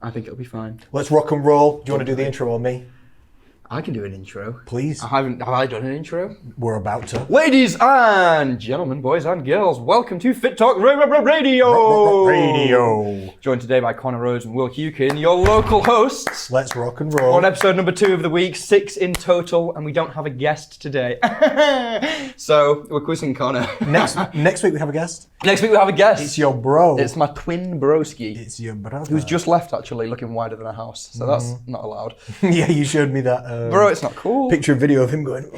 I think it'll be fine. Let's rock and roll. Do you want to do the intro on me? I can do an intro. Please. Have I done an intro? We're about to. Ladies and gentlemen, boys and girls, welcome to FitTalkRadio. Radio. Joined today by Connor Rhodes and Will Hukin, your local hosts. Let's rock and roll. On episode number 2 of the week, 6 in total, and we don't have a guest today. So, we're quizzing Connor. Next week we have a guest. Next week we have a guest. It's your bro. It's my twin broski. It's your brother. Who's just left, actually, looking wider than a house. So that's not allowed. Yeah, you showed me that. Bro, it's not cool. Picture and video of him going,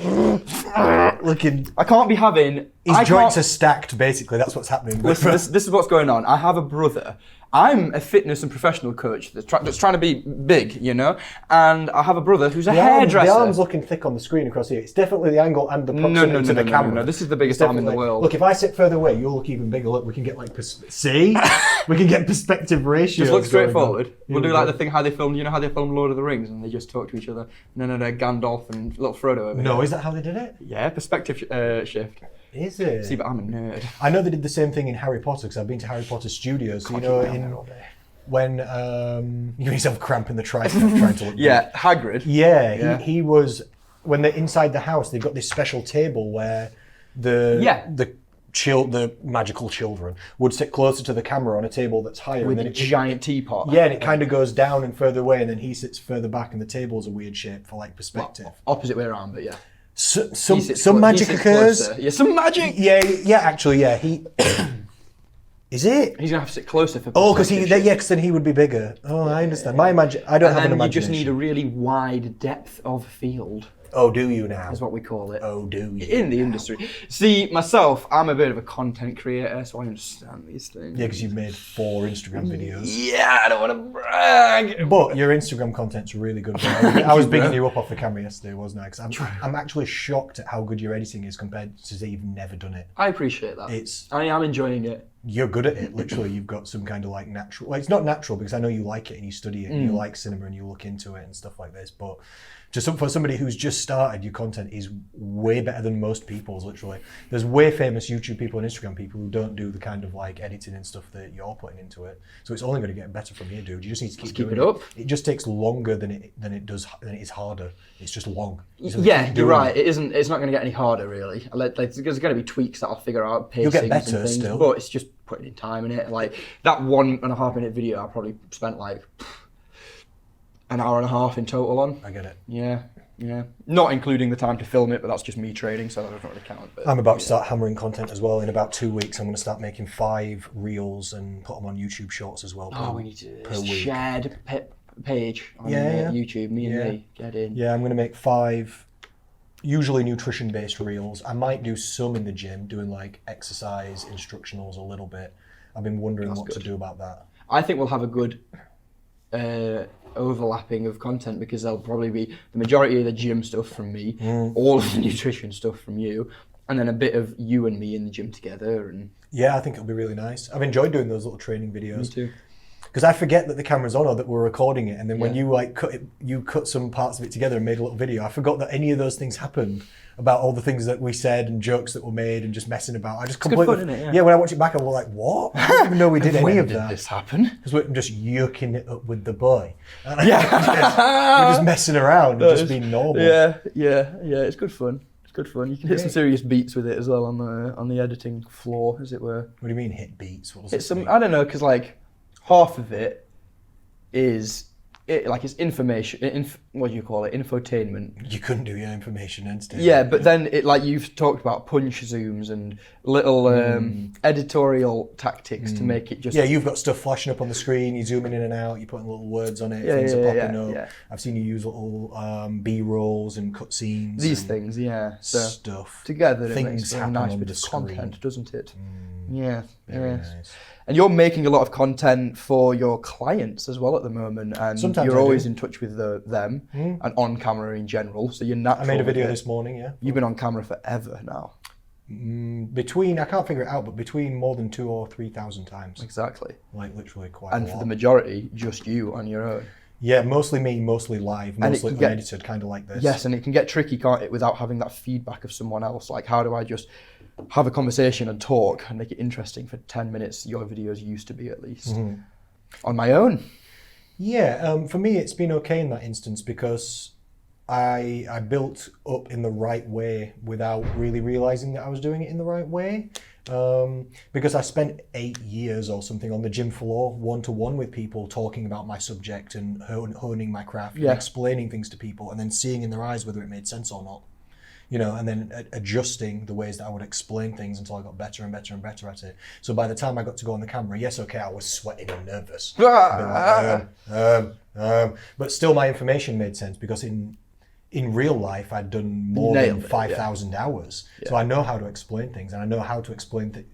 looking. I can't be having... His joints are stacked, basically. That's what's happening. Listen, this is what's going on. I have a brother. I'm a fitness and professional coach that's trying to be big, you know? And I have a brother who's a hairdresser. The arm's looking thick on the screen across here. It's definitely the angle and the proximity to the camera. No, this is the biggest arm in the world. Look, if I sit further away, you'll look even bigger. Look, we can get like, see? We can get perspective ratios. Just look straight forward. We'll do like the thing how they filmed, you know how they filmed Lord of the Rings and they just talk to each other? No, Gandalf and little Frodo over here. No, is that how they did it? Yeah, perspective shift. Is it? See, but I'm a nerd. I know they did the same thing in Harry Potter because I've been to Harry Potter studios. So, you know, when you give yourself a cramp in the tricep trying to look Yeah, Hagrid. Yeah, he was, when they're inside the house, they've got this special table where the magical children would sit closer to the camera on a table that's higher. With and a giant teapot. Yeah, and it kind of goes down and further away, and then he sits further back, and the table's a weird shape for like perspective. Well, opposite way around, but yeah. Some magic occurs. Closer. Yeah, some magic. Yeah, actually, yeah. He is it? He's gonna have to sit closer for. Oh, because then he would be bigger. Oh, I understand. I don't have an imagination. You just need a really wide depth of field. Oh, do you now? Is what we call it. Oh, do you? In the industry. See, myself, I'm a bit of a content creator, so I understand these things. Yeah, because you've made 4 Instagram videos. Yeah, I don't want to brag. But your Instagram content's really good. I was bigging you up off the camera yesterday, wasn't I? Because I'm actually shocked at how good your editing is compared to say you've never done it. I appreciate that. I am enjoying it. You're good at it. Literally, you've got some kind of like natural... Well, it's not natural because I know you like it and you study it and you like cinema and you look into it and stuff like this. But for somebody who's just started, your content is way better than most people's, literally. There's way famous YouTube people and Instagram people who don't do the kind of like editing and stuff that you're putting into it. So it's only going to get better from here, dude. You just need to keep it up. It just takes longer than it is harder. It's just long. Yeah, you're right. It's not going to get any harder, really. There's going to be tweaks that I'll figure out, pacings. You'll get better and things, still. But it's just putting in time in it. Like that 1.5 minute video, I probably spent like an hour and a half in total on. I get it. Yeah. Not including the time to film it, but that's just me training, so that doesn't really count. But, I'm about to start hammering content as well. In about 2 weeks, I'm going to start making 5 reels and put them on YouTube Shorts as well. We need to do this shared page on YouTube. Me and me, get in. Yeah, I'm going to make 5, usually nutrition-based reels. I might do some in the gym, doing like exercise instructionals a little bit. I've been wondering what to do about that. I think we'll have a good overlapping of content because there'll probably be the majority of the gym stuff from me, all of the nutrition stuff from you, and then a bit of you and me in the gym together. And yeah, I think it'll be really nice. I've enjoyed doing those little training videos. Me too. Because I forget that the camera's on or that we're recording it, and then when you like cut some parts of it together and made a little video. I forgot that any of those things happened, about all the things that we said and jokes that were made and just messing about. I just completely. Good fun, isn't it? Yeah, when I watch it back, I'm like, what? I didn't even know we did any of that. When did this happen? Because we're just yucking it up with the boy. We're just messing around and just being normal. Yeah. It's good fun. You can hit some serious beats with it as well on the editing floor, as it were. What do you mean hit beats? What does it mean? I don't know, because like half of it is it's information. What do you call it? Infotainment. You couldn't do your information instead. Yeah, but then it like you've talked about punch zooms and little editorial tactics to make it just. Yeah, you've got stuff flashing up on the screen. You're zooming in and out. You're putting little words on it. Things are popping up. Yeah. I've seen you use little B-rolls and cutscenes. These things, so stuff together. Things it makes a nice bit of content, doesn't it? Yeah. Very nice. And you're making a lot of content for your clients as well at the moment, and sometimes you're always in touch with them and on camera in general. So you're natural. I made a video this morning. Yeah. You've been on camera forever now. I can't figure it out, but between more than 2,000 or 3,000 times. Exactly. Like literally quite. And for the majority, just you on your own. Yeah, mostly me, mostly live, mostly unedited, kind of like this. Yes, and it can get tricky, can't it, without having that feedback of someone else. Like, how do I just have a conversation and talk and make it interesting for 10 minutes? Your videos used to be, at least. On my own. Yeah, for me, it's been okay in that instance because I built up in the right way without really realizing that I was doing it in the right way. Because I spent 8 years or something on the gym floor, one-to-one with people, talking about my subject and honing my craft and explaining things to people, and then seeing in their eyes whether it made sense or not. You know, and then adjusting the ways that I would explain things until I got better and better and better at it. So by the time I got to go on the camera, yes, okay, I was sweating and nervous. But still my information made sense because in real life, I'd done more than 5,000 hours. Yeah. So I know how to explain things, and I know how to explain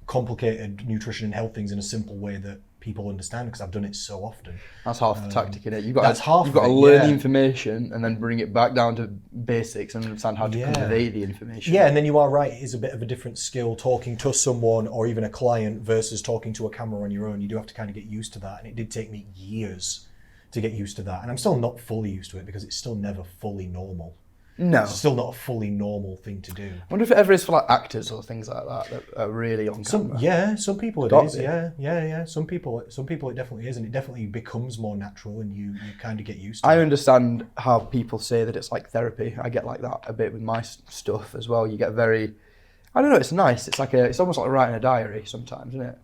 complicated nutrition and health things in a simple way that people understand because I've done it so often. That's half the tactic, innit? You've got to learn the information and then bring it back down to basics and understand how to convey the information. Yeah, and then you are right, it is a bit of a different skill talking to someone or even a client versus talking to a camera on your own. You do have to kind of get used to that, and it did take me years to get used to that. And I'm still not fully used to it because it's still never fully normal. No. It's still not a fully normal thing to do. I wonder if it ever is for like actors or things like that are really on camera. Some people it is. Yeah. Some people it definitely is, and it definitely becomes more natural, and you kind of get used to it. I understand how people say that it's like therapy. I get like that a bit with my stuff as well. You get very, I don't know, it's nice. It's almost like writing a diary sometimes, isn't it?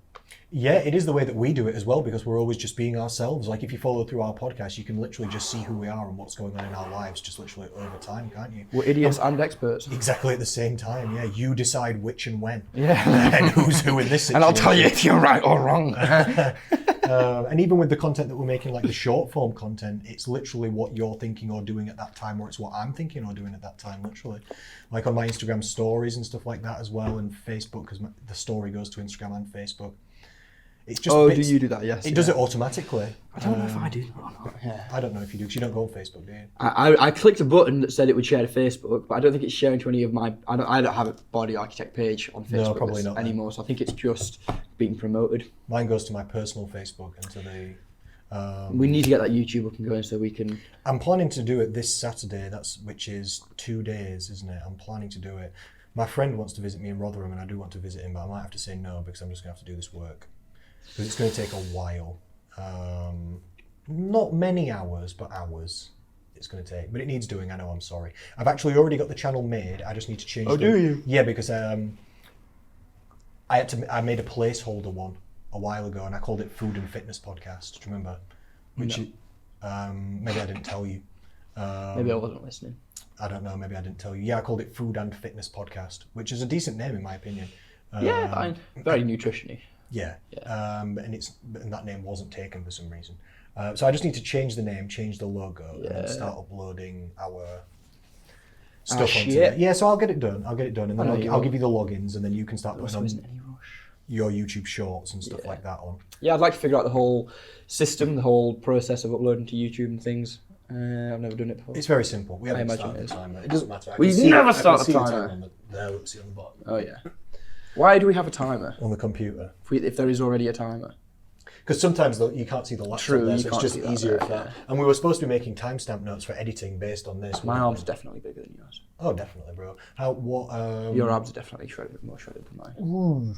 Yeah, it is the way that we do it as well, because we're always just being ourselves. Like if you follow through our podcast, you can literally just see who we are and what's going on in our lives just literally over time, can't you? We're idiots and experts. Exactly at the same time, yeah. You decide which and when. Yeah. And who's who in this situation. And I'll tell you if you're right or wrong. And even with the content that we're making, like the short form content, it's literally what you're thinking or doing at that time, or it's what I'm thinking or doing at that time, literally. Like on my Instagram stories and stuff like that as well, and Facebook, because the story goes to Instagram and Facebook. It's just do you do that? Yes. It does it automatically. I don't know if I do or not. Yeah. I don't know if you do, because you don't go on Facebook, do you? I clicked a button that said it would share to Facebook, but I don't think it's sharing to any of my. I don't have a Body Architect page on Facebook no, probably not, anymore. So I think it's just being promoted. Mine goes to my personal Facebook and to the. We need to get that YouTube up and going so we can. I'm planning to do it this Saturday. Which is 2 days, isn't it? I'm planning to do it. My friend wants to visit me in Rotherham, and I do want to visit him, but I might have to say no because I'm just going to have to do this work. Because it's going to take a while. Not many hours, but hours it's going to take. But it needs doing, I know, I'm sorry. I've actually already got the channel made. I just need to change do you? Yeah, because I made a placeholder one a while ago, and I called it Food and Fitness Podcast. Do you remember? Which maybe I didn't tell you. Maybe I wasn't listening. I don't know, maybe I didn't tell you. Yeah, I called it Food and Fitness Podcast, which is a decent name in my opinion. Yeah, fine. Very nutrition-y. Yeah. And that name wasn't taken for some reason. So I just need to change the name, change the logo, and then start uploading our stuff onto it. Yeah, so I'll get it done, and then I'll give you the logins, and then you can start putting on your YouTube shorts and stuff like that on. Yeah, I'd like to figure out the whole system, the whole process of uploading to YouTube and things. I've never done it before. It's very simple. We haven't started the timer. It doesn't matter. We never start the timer. There, see on the bottom. Oh yeah. Why do we have a timer? On the computer. If there is already a timer. Because sometimes you can't see the laptop. True, there, so it's just easier if that. And we were supposed to be making timestamp notes for editing based on this. My arms are definitely bigger than yours. Oh, definitely, bro. Your arms are definitely more shredded than mine. Ooh.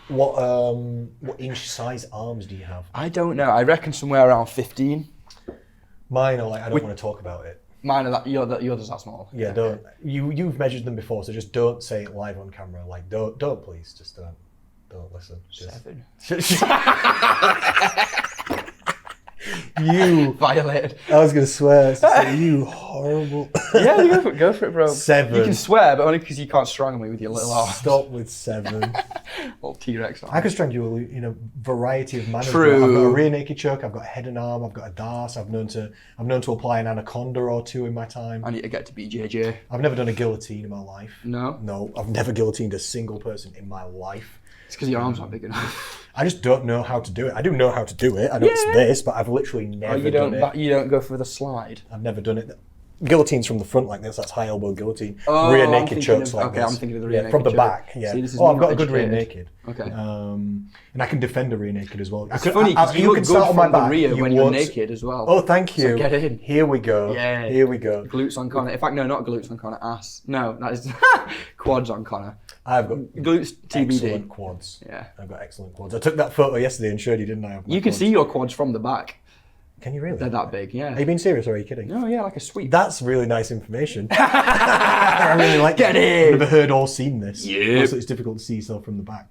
What inch size arms do you have? I don't know. I reckon somewhere around 15. Mine are like, I don't want to talk about it. Mine are that, yours are small. Yeah, don't. You've measured them before, so just don't say it live on camera. Like, don't please, just don't listen. Just. 7. You violated. I was gonna swear. You horrible. Yeah, go for it, bro. 7. You can swear, but only because you can't strangle me with your little arms. Stop with 7. Little T-Rex arm. I can strangle you in a variety of manners. True. I've got a rear naked choke. I've got a head and arm. I've got a darce. I'm known to apply an anaconda or two in my time. I need to get to BJJ. I've never done a guillotine in my life. No. No, I've never guillotined a single person in my life. It's because your arms aren't big enough. I just don't know how to do it. I do know how to do it. I know it's this, but I've literally never done it. You don't go for the slide? I've never done it. Guillotines from the front like this, that's high elbow guillotine. Oh, rear naked chokes like this. Okay, I'm thinking of the rear naked from the choke. back, yeah. See, I've got a good rear naked. Okay. And I can defend a rear naked as well. It's funny because you look good from the rear when you're naked as well. Oh, thank you. So get in. Here we go. Yeah. Here we go. Glutes on Connor. In fact, no, not glutes on Connor. Ass. No, that is quads on Connor. I've got glutes TBD. Excellent quads. Yeah. I've got excellent quads. I took that photo yesterday and showed you, didn't I? You can see your quads from the back. Can you really? They're that big, yeah. Are you being serious or are you kidding? No, yeah, like a sweep. That's really nice information. I really like Get that. in! I've never heard or seen this. Yep. Also, it's difficult to see yourself from the back.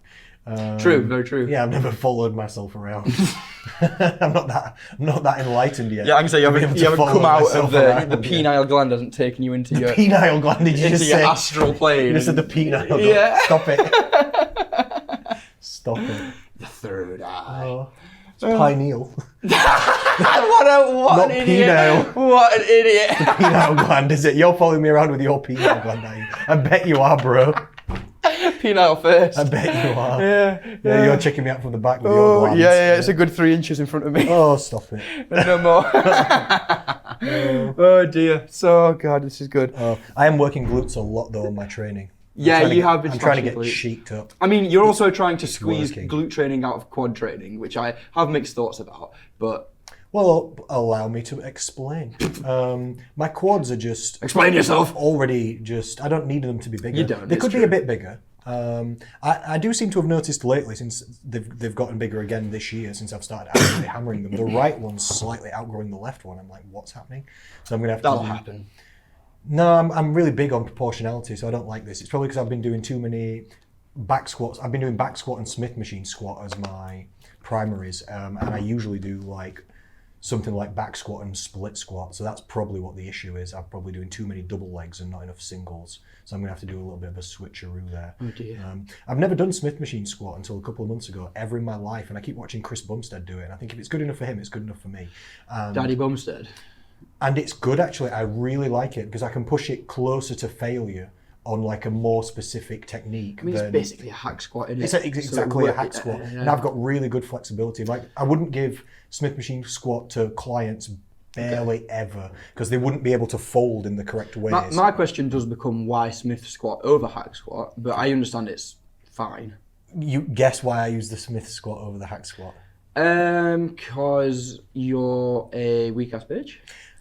True, very true. Yeah, I've never followed myself around. I'm not that enlightened yet. Yeah, I can say you haven't come out of the penile penile gland hasn't taken you into your penile gland. Did you into just your say? astral plane. You just said the penile gland. Yeah. Stop it. Stop it. The third eye. Oh, it's pineal. What Not an idiot! penile. What an idiot! Penile gland, is it? You're following me around with your penile gland, are you? I bet you are, bro. Penile first. I bet you are. Yeah. You're checking me out from the back with your glands. Yeah, it's a good 3 inches in front of me. Oh, stop it. No more. Oh dear. So, God, this is good. I am working glutes a lot though in my training. Yeah, you have been. I'm trying to get glutes. cheeked up. I mean, you're also trying to squeeze working. glute training out of quad training, which I have mixed thoughts about. But Well, allow me to explain. My quads are just explain yourself. already just. I don't need them to be bigger. You don't, They it's could be true. a bit bigger. I do seem to have noticed lately, since they've gotten bigger again this year, since I've started actually hammering them. The right one's slightly outgrowing the left one. I'm like, what's happening? So I'm gonna have to. That'll happen. No, I'm really big on proportionality, so I don't like this. It's probably because I've been doing too many back squats. I've been doing back squat and Smith machine squat as my primaries, and I usually do like something like back squat and split squat. So that's probably what the issue is. I'm probably doing too many double legs and not enough singles. So I'm gonna have to do a little bit of a switcheroo there. Oh dear. I've never done Smith machine squat until a couple of months ago, ever in my life, and I keep watching Chris Bumstead do it. And I think if it's good enough for him, it's good enough for me. Daddy Bumstead. And it's good actually. I really like it because I can push it closer to failure on like a more specific technique. I mean, it's basically a hack squat, isn't it? It's exactly a hack squat, and I've got really good flexibility. Like I wouldn't give Smith machine squat to clients barely ever because they wouldn't be able to fold in the correct ways. My question does become why Smith squat over hack squat, but I understand it's fine. You guess why I use the Smith squat over the hack squat? Cause you're a weak ass bitch.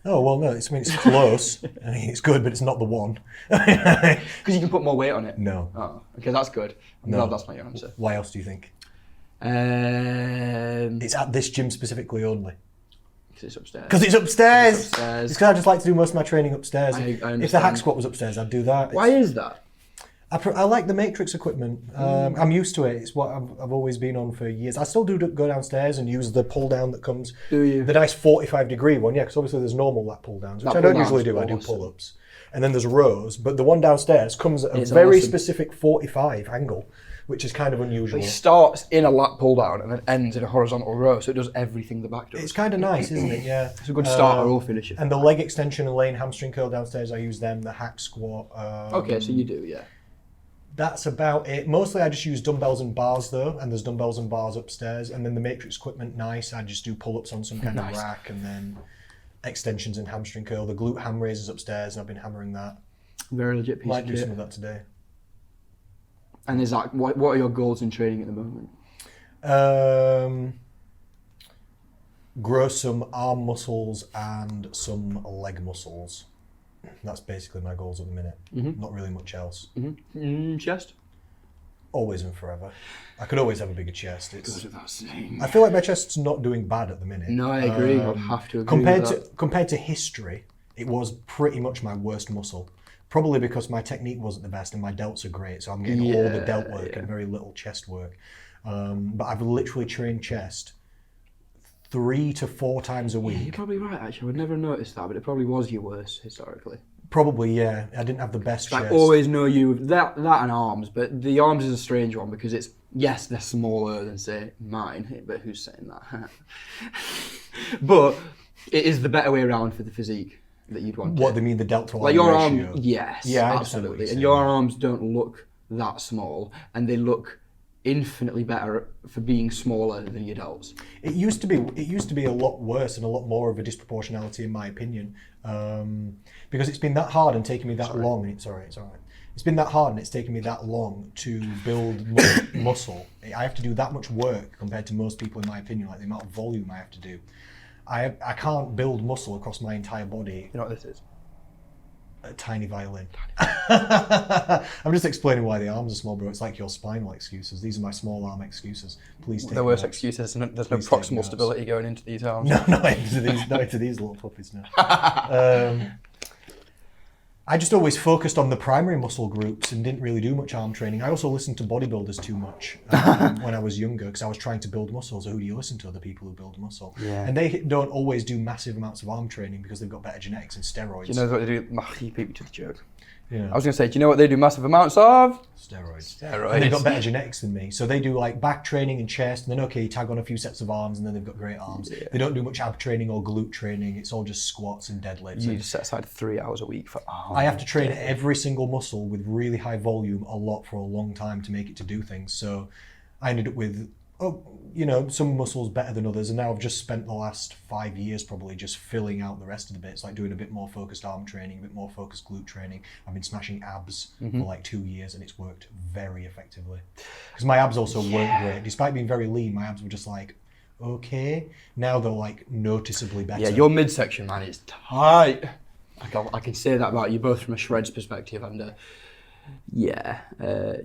Oh well, no. It's close. I mean, it's good, but it's not the one. Because you can put more weight on it. No. Oh, okay, that's good. I'm glad that's not your answer. Why else do you think? Because It's at this gym specifically only. it's upstairs. Because it's upstairs. It's upstairs. It's because I just like to do most of my training upstairs. I If the understand. hack squat was upstairs, I'd do that. Why is that? I like the matrix equipment. I'm used to it. It's what I've always been on for years. I still do go downstairs and use the pull down that comes. Do you? The nice 45-degree one, yeah. Because obviously there's normal lat pull downs, which Lat I don't pull-downs usually do. I do awesome. pull ups, and then there's rows. But the one downstairs comes at a It's very awesome. specific 45 angle, which is kind of unusual. It starts in a lat pull down and then ends in a horizontal row, so it does everything the back does. It's kind of nice, isn't it? Yeah. It's a good starter or finisher. And the leg extension and lane hamstring curl downstairs, I use them. The hack squat. Okay, so you do, yeah. That's about it. Mostly I just use dumbbells and bars though, and there's dumbbells and bars upstairs. And then the matrix equipment, nice. I just do pull-ups on some kind Nice. of rack, and then extensions and hamstring curl. The glute ham raise is upstairs, and I've been hammering that. Very legit piece Might of do some kit. of that today. And is that what are your goals in training at the moment? Grow some arm muscles and some leg muscles. That's basically my goals at the minute. Not really much else. Chest? Always and forever. I could always have a bigger chest. Goes without saying. I feel like my chest's not doing bad at the minute. No, I agree. I'd have to agree Compared with that. compared to history, it was pretty much my worst muscle. Probably because my technique wasn't the best and my delts are great, so I'm getting all the delt work and very little chest work. But I've literally trained chest 3 to 4 times a week. You're probably right, actually. I would never notice that, but it probably was your worst historically. Probably, yeah. I didn't have the best I chest. always know you with that and arms, but the arms is a strange one because it's, yes, they're smaller than, say, mine, but who's saying that? But it is the better way around for the physique that you'd want. What, they mean the delt to arm Like your ratio? arm, yes, Yeah, I understand what absolutely. you're And saying, your yeah. arms don't look that small, and they look infinitely better for being smaller than your delts. It used to be a lot worse and a lot more of a disproportionality in my opinion, because it's been that hard and taken me that long. It's all right. It's been that hard and it's taken me that long to build muscle. I have to do that much work compared to most people in my opinion, like the amount of volume I have to do. I can't build muscle across my entire body. You know what this is? A tiny violin. I'm just explaining why the arms are small, bro. It's like your spinal excuses. These are my small arm excuses. Please take The worst notes. excuse is there's no Please take proximal notes. stability going into these arms. No, not into these little puppies now. I just always focused on the primary muscle groups and didn't really do much arm training. I also listened to bodybuilders too much when I was younger because I was trying to build muscle. So who do you listen to? The people who build muscle. Yeah. And they don't always do massive amounts of arm training because they've got better genetics and steroids. Do you know what they do? You beat me to the joke. Yeah. I was going to say, do you know what they do massive amounts of? Steroids. Steroids. And they've got better genetics than me. So they do like back training and chest, and then okay, you tag on a few sets of arms, and then they've got great arms. Yeah. They don't do much ab training or glute training. It's all just squats and deadlifts. You And just set aside 3 hours a week for arms. I have to train every single muscle with really high volume a lot for a long time to make it to do things. So I ended up with, some muscles better than others. And now I've just spent the last 5 years probably just filling out the rest of the bits, like doing a bit more focused arm training, a bit more focused glute training. I've been smashing abs for like 2 years and it's worked very effectively. Because my abs also weren't great. Despite being very lean, my abs were just like, okay. Now they're like noticeably better. Yeah, your midsection, man, is tight. I can say that about you both from a shreds perspective and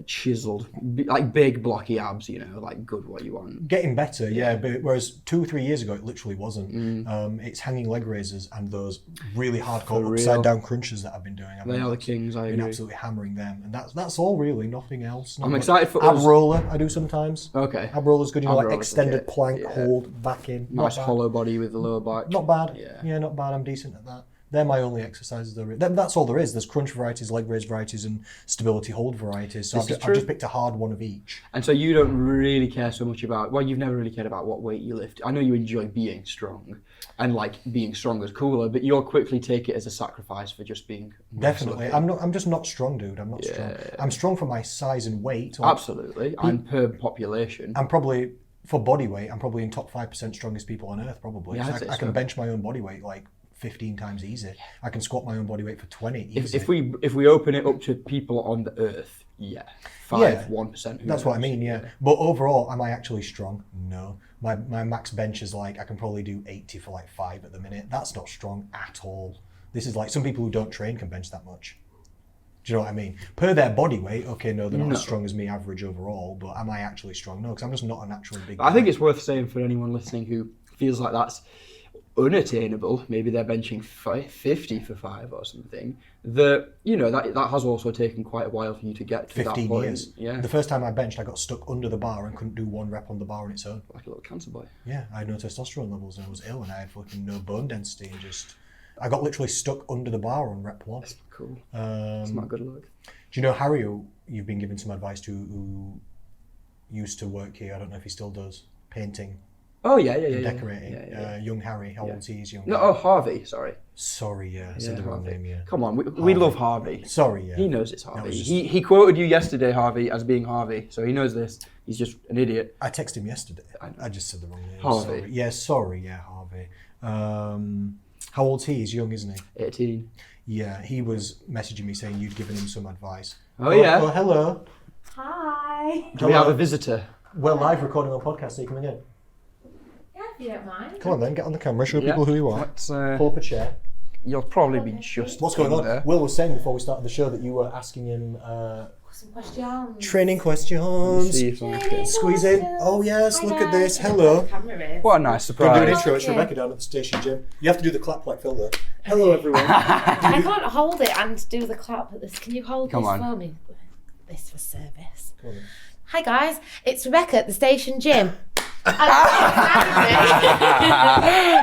chiseled, like big blocky abs, like good what you want. Getting better, yeah. But whereas 2 or 3 years ago, it literally wasn't. It's hanging leg raises and those really hardcore upside down crunches that I've been doing. They are the kings, I I've agree. been absolutely hammering them, and that's all really, nothing else. I'm excited for ab us. roller. I do sometimes. Okay. Ab roller's good. Ab Like roller's extended legit, plank, yeah. hold, back in. Nice hollow body with the lower back. Not bad. Yeah. Not bad. I'm decent at that. They're my only exercises. That's all there is. There's crunch varieties, leg raise varieties, and stability hold varieties. So I've just picked a hard one of each. And so you don't really care so much about, you've never really cared about what weight you lift. I know you enjoy being strong, and like being strong is cooler, but you'll quickly take it as a sacrifice for just being Definitely. I'm just not strong, dude. I'm not strong. I'm strong for my size and weight. Absolutely. And per population. I'm probably, for body weight, I'm probably in top 5% strongest people on earth, probably. Yeah, So I can bench my own body weight like 15 times easy. I can squat my own body weight for 20 easy. If we open it up to people on the earth, 1%. That's what I mean, yeah. But overall, am I actually strong? No. My max bench is like, I can probably do 80 for like 5 at the minute. That's not strong at all. This is like, some people who don't train can bench that much. Do you know what I mean? Per their body weight, okay, no, they're not as strong as me average overall, but am I actually strong? No, because I'm just not a naturally big guy. I think it's worth saying for anyone listening who feels like that's unattainable, maybe they're benching 50 for 5 or something, that has also taken quite a while for you to get to 15 that point. years. Yeah. The first time I benched, I got stuck under the bar and couldn't do 1 rep on the bar on its own. Like a little cancer boy. Yeah, I had no testosterone levels and I was ill and I had fucking no bone density and I got literally stuck under the bar on rep 1. That's cool. It's not good luck. Do you know Harry, who you've been giving some advice to, who used to work here, I don't know if he still does, painting. Oh, yeah. Decorating. Yeah. Young Harry, how old is he? He's young. No, Harvey, sorry. Sorry, I said the wrong name, yeah. Come on, we love Harvey. Sorry, yeah. He knows it's Harvey. just- He quoted you yesterday, Harvey, as being Harvey, so he knows this. He's just an idiot. I texted him yesterday. I just said the wrong name. Harvey. Sorry, Harvey. How old's he? He's young, isn't he? 18. Yeah, he was messaging me saying you'd given him some advice. Oh, yeah? Oh, hello. Hi. Do we have a visitor? We're live recording on podcast, so you coming in? Yeah, if you don't mind. Come on then, get on the camera, show people who you are. Let's, Pull up a chair. you'll probably be just What's going on? there. Will was saying before we started the show that you were asking him Some questions. training questions. See if I can- Squeeze in. Oh yes, look at this. Hello. What a nice Go and do an surprise. intro. It's Rebecca down at the Station Gym. You have to do the clap like Phil though. Hello everyone. I can't hold it and do the clap at this. Can you hold Come this on. for me? This for service. Come on then. Hi guys, it's Rebecca at the Station Gym. Oh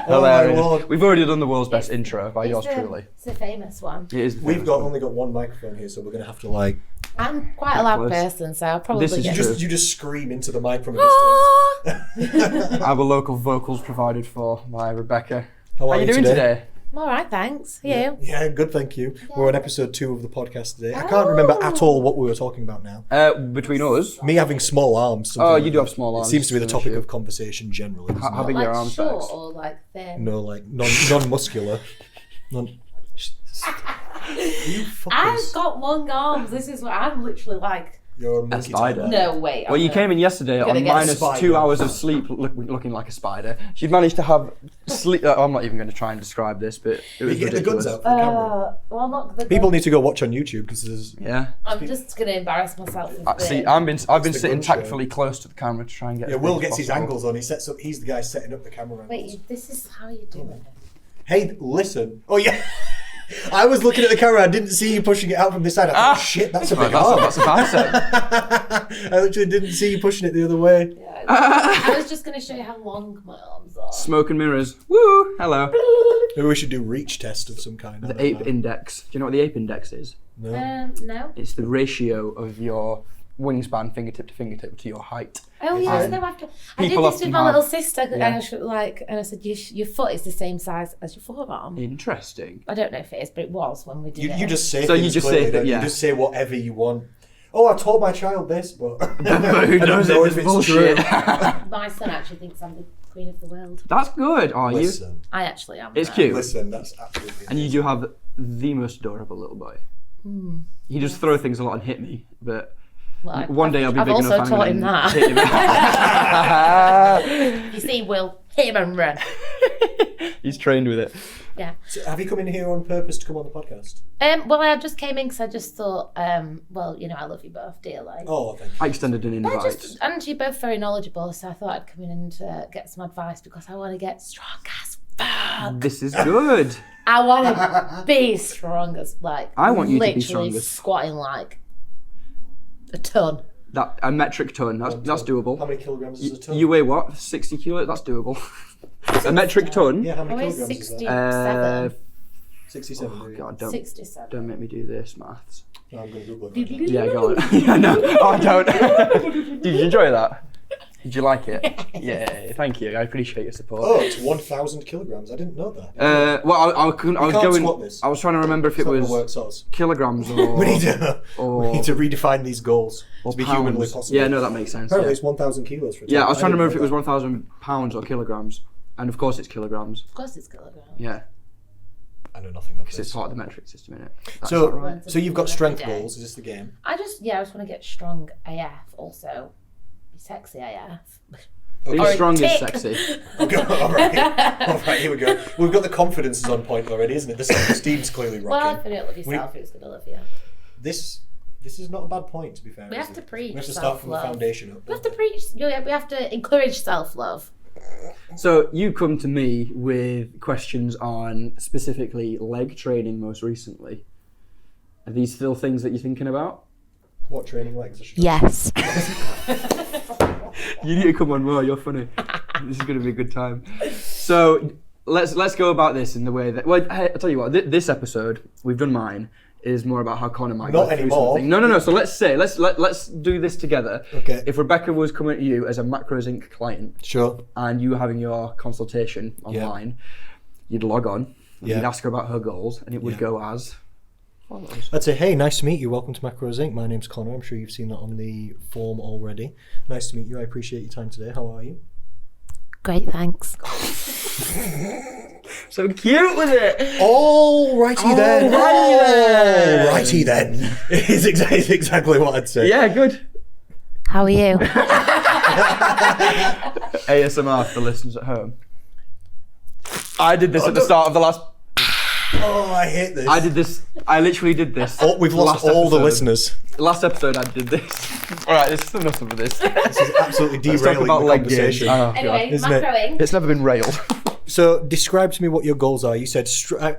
my Hilarious. lord. We've already done the world's best intro by yours It's truly. It's a famous one. It is. We've only got one microphone here, so we're gonna have to like. I'm quite a loud close. person, so I'll probably This is get true. You just scream into the mic from a distance. Our local vocals provided for by Rebecca. How How are you you doing today? I'm all right, thanks. You? Yeah, good, thank you. We're on episode 2 of the podcast today. I can't remember at all what we were talking about now. Between us, Me having small arms. something Oh, like you do that. have small arms, It seems to be the no topic issue. of conversation generally. doesn't how it? big Like your arms, short Bex? or like thin? No, like non-muscular. You I've fuckers. got long arms. This is what I'm literally like You're a A monkey spider. tamer. No, wait. Well, you came in yesterday Gonna on get a minus spider. 2 hours of sleep looking like a spider. She'd managed to have sleep. I'm not even going to try and describe this, but it was You get the ridiculous. guns out for the camera. Well, not the People need to go watch on YouTube because there's. Yeah. I'm just going to embarrass myself. See, I've been the sitting gun show. tactfully close to the camera to try and get. Yeah, as Will big as gets his possible. angles on. He sets up. He's the guy setting up the camera angles. Wait, this is how you do it. Hey, listen. Oh yeah. I was looking at the camera. I didn't see you pushing it out from this side. I thought, shit, that's a big arm. That's a bicep. I literally didn't see you pushing it the other way. Yeah, I was just going to show you how long my arms are. Smoke and mirrors. Woo! Hello. Maybe we should do reach test of some kind. I The don't ape know. index. Do you know what the ape index is? No. No. It's the ratio of your wingspan, fingertip to fingertip, to your height. Oh yes, no. I did People this often with my have- little sister, yeah. and I said, your foot is the same size as your forearm. Interesting. I don't know if it is, but it was when we did it. You just say So you things just clearly, say don't you? yeah. You just say whatever you want. Oh, I told my child this, but But who I don't knows know if if it's it's true. bullshit? My son actually thinks I'm the queen of the world. That's good. Are you? Listen, I actually am. It's though. cute. listen, that's absolutely. And you do have the most adorable little boy. He just throw things a lot and hit me, but Well, one day I'll be I've big also enough. taught I'm him gonna that. hit him. You see, Will, hit him and run. He's trained with it. Yeah. So have you come in here on purpose to come on the podcast? Well, I just came in because I just thought, well, you know, I love you both dearly. Oh, thank you. I extended an invite. And you're both very knowledgeable, so I thought I'd come in and get some advice because I want to get strong as fuck. This is good. I want to be strong as, like, I want you to be literally strongest. squatting like a ton. That a metric ton. That's How doable. many kilograms is a ton? You weigh what? 60 kilos? That's doable. A metric ton. Yeah, how I many weigh kilograms is 67. that? 67. Oh God, don't 67. don't make me do this maths. No, I'm going to Google it. Right now. Yeah, go on. Yeah, no, oh, I don't. Did you enjoy that? Did you like it? Yeah, thank you. I appreciate your support. Oh, it's 1,000 kilograms. I didn't know that. Well, I was can't going. swap this. I was trying to remember if It's it not was gonna work, soz. kilograms or We need to or- redefine these goals or to be pounds. humanly possible. Yeah, no, that makes sense. Apparently, Yeah, it's 1,000 kilos for a yeah I ton. was trying to didn't remember if it was know 1,000 pounds or kilograms, and of course it's kilograms. Of course it's kilograms. Yeah, that. I know nothing of because it's this. part of the metric system, innit? That's So, not right. so you've got strength Every day. goals. Is this the game? I just want to get strong AF, also be sexy AF. Being Or a strong is tick. sexy. Okay, all right, here we go. We've got the confidences on point already, isn't it? The self-esteem's clearly Well, rocking. if you don't love yourself, who's going to love you? This is not a bad point, to be fair. We is have to it? preach We have to start from the self-love. foundation up. We have to preach. We have to encourage self-love. So you come to me with questions on specifically leg training most recently. Are these still things that you're thinking about? What training legs? Yes. You need to come on more. You're funny. This is going to be a good time. So let's go about this in the way that. Well, I'll tell you what. This episode we've done mine is more about how Connor might Not go through anymore. something. No. So let's do this together. Okay. If Rebecca was coming to you as a Macros Inc. client Sure. and you were having your consultation online, you'd log on. And Yeah. You'd ask her about her goals, and it would Yeah. go as follows. I'd say, hey, nice to meet you. Welcome to Macros Inc. My name's Connor. I'm sure you've seen that on the form already. Nice to meet you. I appreciate your time today. How are you? Great, thanks. So cute with it. All righty then. Alrighty then. Alrighty then. It's exactly what I'd say. Yeah, good. How are you? ASMR for the listeners at home. I did this at the start of the last. Oh, I hate this. I literally did this. Oh, we've lost last all the episode. listeners. Last episode I did this. Alright, this is enough of this. This is absolutely Let's talk derailing about the leg gains. conversation. Oh, Anyway, God. Isn't it? macroing. It's never been railed. So, describe to me what your goals are. You said,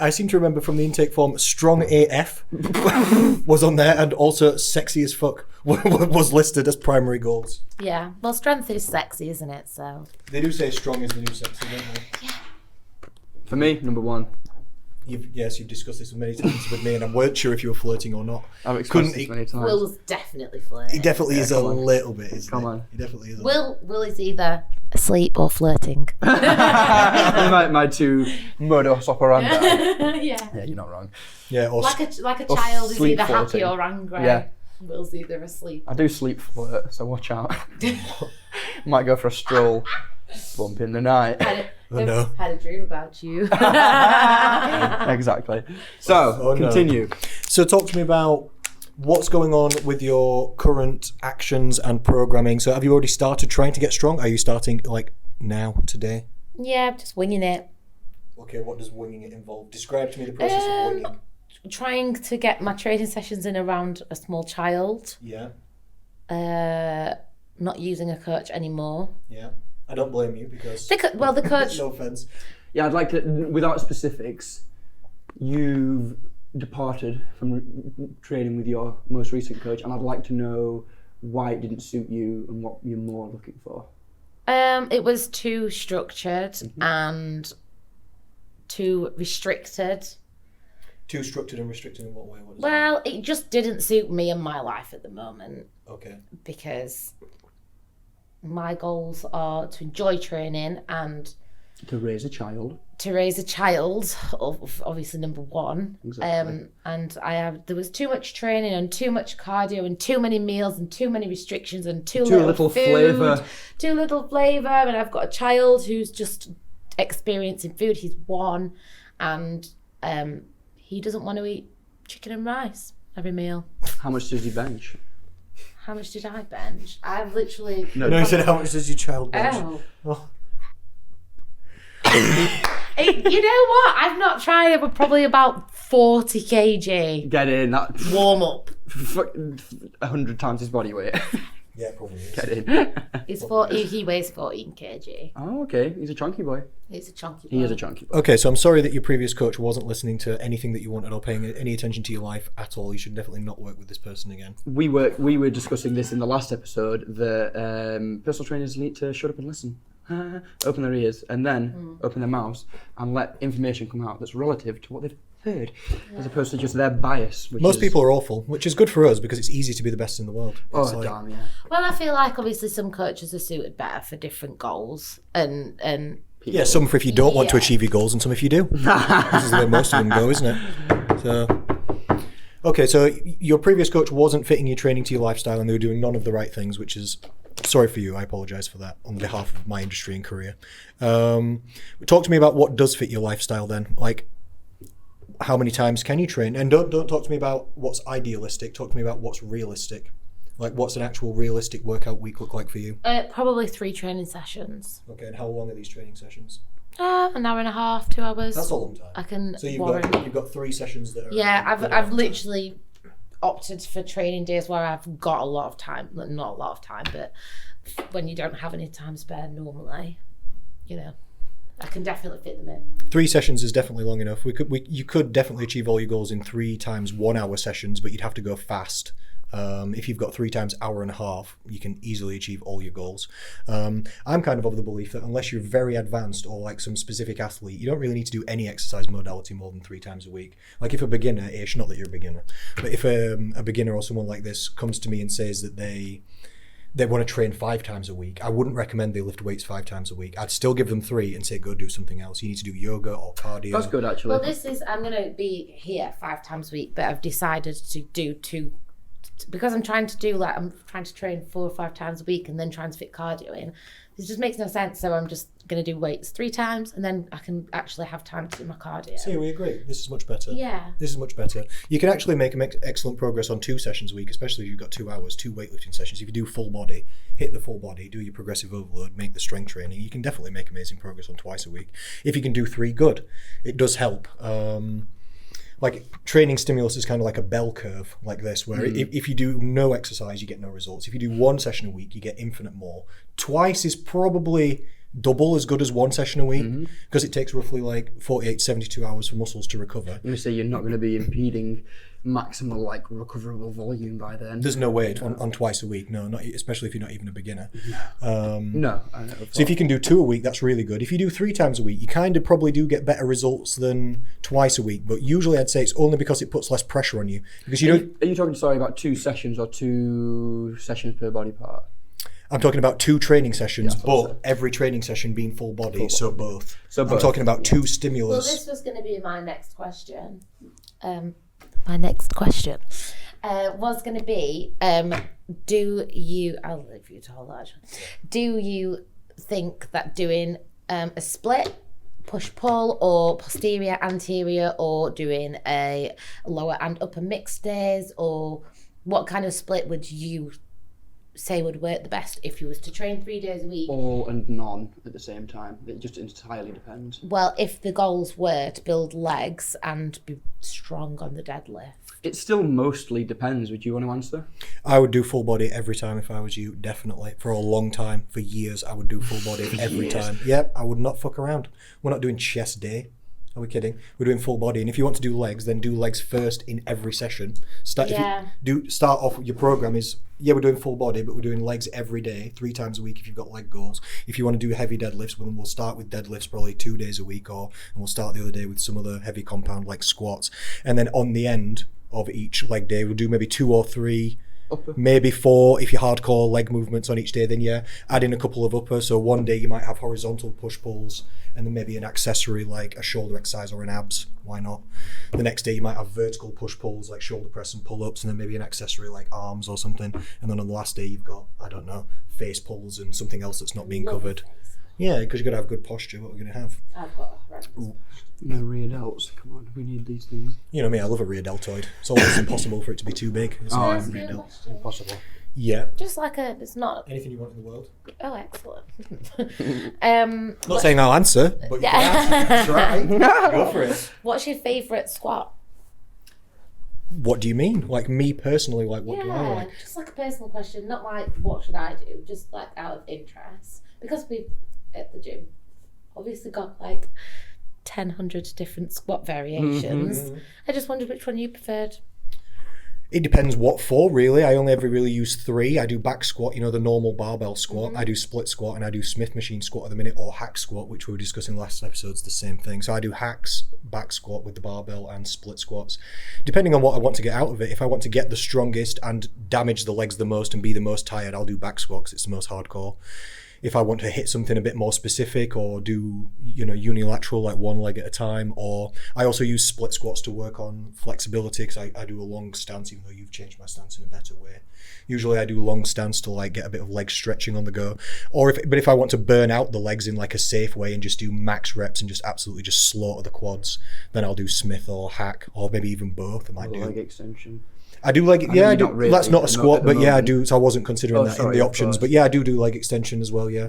I seem to remember from the intake form, strong AF was on there, and also sexy as fuck was listed as primary goals. Yeah. Well, strength is sexy, isn't it? So. They do say strong is the new sexy, don't they? For me, number one. Yes, you've discussed this many times with me, and I weren't sure if you were flirting or not. I've expressed this many times. Will was definitely flirting. He definitely is a come on. little bit, isn't Come he? on. He definitely is. A little. Will is either asleep or flirting. my two modus operandi. Yeah. Yeah, you're not wrong. Yeah, or Like a Or child is sleep either happy flirting. or angry. Yeah. Will's either asleep. I do sleep flirt, so watch out. Might go for a stroll. Bump in the night. Oh, no. Had a dream about you. Exactly. So, Oh, no. continue. So talk to me about what's going on with your current actions and programming? So have you already started trying to get strong? Are you starting like now, today? Yeah, just winging it. Okay, what does winging it involve? Describe to me the process of winging. Trying to get my training sessions in around a small child. Yeah. Not using a coach anymore. Yeah. I don't blame you because... The coach... No offence. Yeah, I'd like to, without specifics, you've departed from training with your most recent coach, and I'd like to know why it didn't suit you and what you're more looking for. It was too structured and too restricted. Too structured and restricted in what way? Well, it just didn't suit me and my life at the moment. Okay. Because my goals are to enjoy training and to raise a child. Obviously number one. Exactly. And there was too much training and too much cardio and too many meals and too many restrictions and too little food, flavour. Too little flavour. And I've got a child who's just experiencing food. He's 1, and he doesn't want to eat chicken and rice every meal. How much does he bench? How much did I bench? I've literally... No, you said how much does your child bench? Oh. You know what? I've not tried it, but probably about 40 kg. Get in. That warm up. 100 times his body weight. Yeah, probably is. Get in. He weighs 14 kg. Oh, okay. He's a chunky boy. He's a chunky boy. He is a chunky boy. Okay, so I'm sorry that your previous coach wasn't listening to anything that you wanted or paying any attention to your life at all. You should definitely not work with this person again. We were discussing this in the last episode, that personal trainers need to shut up and listen. Open their ears and then open their mouths and let information come out that's relative to what they've heard, as opposed to just their bias. Most people are awful, which is good for us because it's easy to be the best in the world. Damn, yeah. Well, I feel like obviously some coaches are suited better for different goals and People. Yeah, some for if you don't want to achieve your goals and some if you do. This is the way most of them go, isn't it? So, okay, so your previous coach wasn't fitting your training to your lifestyle and they were doing none of the right things, which is... Sorry for you, I apologise for that on behalf of my industry and career. Talk to me about what does fit your lifestyle then. Like, how many times can you train? And don't talk to me about what's idealistic, talk to me about what's realistic. Like, what's an actual realistic workout week look like for you? Probably 3 training sessions. Okay, and how long are these training sessions? An hour and a half, 2 hours. That's a long time. I can. So you've got 3 sessions that are... Yeah, I've literally opted for training days where I've got a lot of time, not a lot of time, but when you don't have any time spare normally, I can definitely fit them in. 3 sessions is definitely long enough. You could definitely achieve all your goals in 3 times 1 hour sessions, but you'd have to go fast. If you've got 3 times hour and a half, you can easily achieve all your goals. I'm kind of the belief that unless you're very advanced or like some specific athlete, you don't really need to do any exercise modality more than 3 times a week. Like if a beginner-ish, not that you're a beginner, but if a beginner or someone like this comes to me and says that they want to train 5 times a week, I wouldn't recommend they lift weights 5 times a week. I'd still give them 3 and say go do something else. You need to do yoga or cardio. That's good, actually. Well, I'm going to be here 5 times a week, but I've decided to do 2, because I'm trying to train 4 or 5 times a week and then trying to fit cardio in. It just makes no sense. So I'm just going to do weights 3 times and then I can actually have time to do my cardio. See, we agree. This is much better. Yeah. This is much better. You can actually make excellent progress on 2 sessions a week, especially if you've got 2 hours, 2 weightlifting sessions. If you do full body, hit the full body, do your progressive overload, make the strength training, you can definitely make amazing progress on 2 a week. If you can do 3, good. It does help. Like training stimulus is kind of like a bell curve like this, where if you do no exercise, you get no results. If you do 1 session a week, you get infinite more. 2 is probably double as good as 1 session a week because it takes roughly like 48, 72 hours for muscles to recover. I'm going to say you're not going to be impeding maximal recoverable volume by then. There's no way on 2 a week, no, not especially if you're not even a beginner. No. So if you can do 2 a week, that's really good. If you do 3 times a week, you kind of probably do get better results than 2 a week, but usually I'd say it's only because it puts less pressure on you. Because Are you talking about 2 sessions or 2 sessions per body part? I'm talking about 2 training sessions, but every training session being full body, so both. I'm talking about 2 stimulus. Well, this was going to be my next question. My next question was going to be, I'll leave you to hold that. Do you think that doing a split, push-pull, or posterior, anterior, or doing a lower and upper mixed days, or what kind of split would you say would work the best if you was to train 3 days a week? All and none at the same time. It just entirely depends. Well, if the goals were to build legs and be strong on the deadlift. It still mostly depends. Would you want to answer? I would do full body every time if I was you, definitely. For a long time, for years, I would do full body every time. Yep, I would not fuck around. We're not doing chest day. Are we kidding? We're doing full body. And if you want to do legs, then do legs first in every session. Start off, your program is, we're doing full body, but we're doing legs every day, 3 times a week if you've got leg goals. If you want to do heavy deadlifts, we'll start with deadlifts probably 2 days a week, and we'll start the other day with some other heavy compound like squats. And then on the end of each leg day, we'll do maybe 2 or 3, upper. Maybe 4 if you're hardcore leg movements on each day, then add in a couple of upper. So one day you might have horizontal push-pulls and then maybe an accessory like a shoulder exercise or an abs, why not? The next day you might have vertical push-pulls like shoulder press and pull-ups, and then maybe an accessory like arms or something. And then on the last day you've got, I don't know, face pulls and something else that's not being covered. Yeah, because you've got to have good posture. What we're going to have? I've got a reference. No rear delts. Come on, we need these things. You know me, I love a rear deltoid. It's always impossible for it to be too big. It's not a rear delt. Impossible. Yeah. Just like it's not. Anything you want in the world. Oh, excellent. Not saying I'll answer, but you can ask. Try. Go for it. What's your favourite squat? What do you mean? Like me personally, like what do I like? Just like a personal question, not like what should I do, just like out of interest. Because we've at the gym obviously got like 1,000 different squat variations. Mm-hmm. I just wondered which one you preferred. It depends what for, really. I only ever really use 3. I do back squat, the normal barbell squat. I do split squat, and I do Smith machine squat at the minute, or hack squat, which we were discussing last episode's the same thing. So I do hacks, back squat with the barbell, and split squats. Depending on what I want to get out of it, if I want to get the strongest and damage the legs the most and be the most tired, I'll do back squat because it's the most hardcore. If I want to hit something a bit more specific or do, unilateral, like one leg at a time, or I also use split squats to work on flexibility because I do a long stance, even though you've changed my stance in a better way. Usually I do long stance to like get a bit of leg stretching on the go. But if I want to burn out the legs in like a safe way and just do max reps and just absolutely just slaughter the quads, then I'll do Smith or hack, or maybe even both. I might do leg extension. I do leg, I do. Really, that's not a squat, but I do. So I wasn't considering that in the options, course. But I do leg extension as well. Yeah.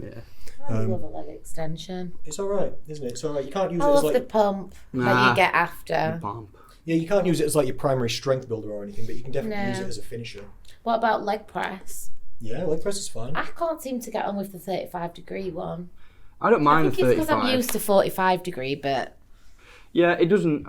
I love a leg extension. It's all right, isn't it? It's all right. You can't use I it as love like the pump that you get after. Pump. Yeah, you can't use it as like your primary strength builder or anything, but you can definitely use it as a finisher. What about leg press? Yeah, leg press is fine. I can't seem to get on with the 35-degree one. I don't mind the 35. I think it's because I'm used to 45-degree, but yeah, it doesn't